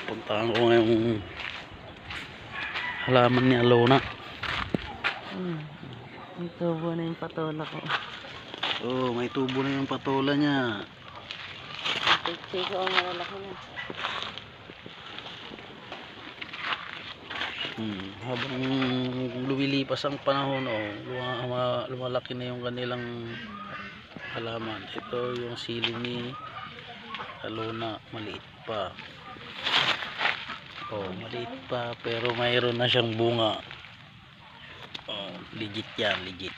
Puntahan ko ngayong halaman ni Alona. May tubo na yung patola ko. Oh, may tubo na yung patola niya. Picture ko ang malalaki na. Habang lumilipas ang panahon, lumalaki na yung kanilang halaman. Ito yung sili ni Alona, maliit pa. Oh, maliit pa pero mayroon na siyang bunga. Oh, legit yan, legit.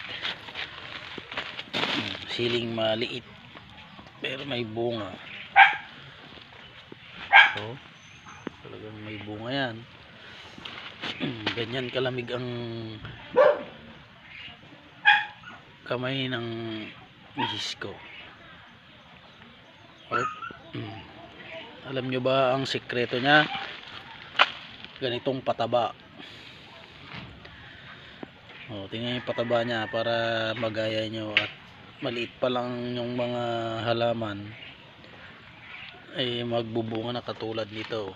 Siling maliit pero may bunga. Oh, talagang may bunga yan. Ganyan kalamig ang kamay ng misis ko. Oh. Alam nyo ba ang sikreto niya? Ganitong pataba. Oh, tingnan yung pataba niya para magaya nyo. At maliit pa lang yung mga halaman ay magbubunga na katulad nito.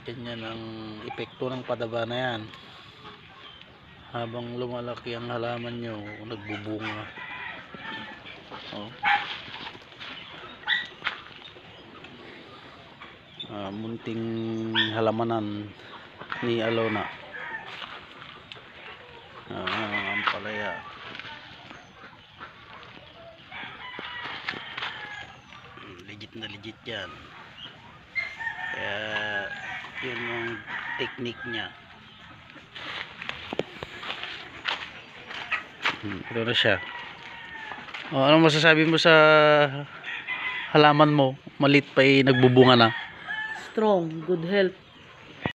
Ganyan ang epekto ng pataba na yan. Habang lumalaki ang halaman nyo, nagbubunga. Oh. Munting halamanan ni Alona. Ang palaya. Legit na legit yan. Kaya yun yung technique niya. Ito na siya. Anong masasabi mo sa halaman mo? Malit pa nagbubunga na. Strong, good health.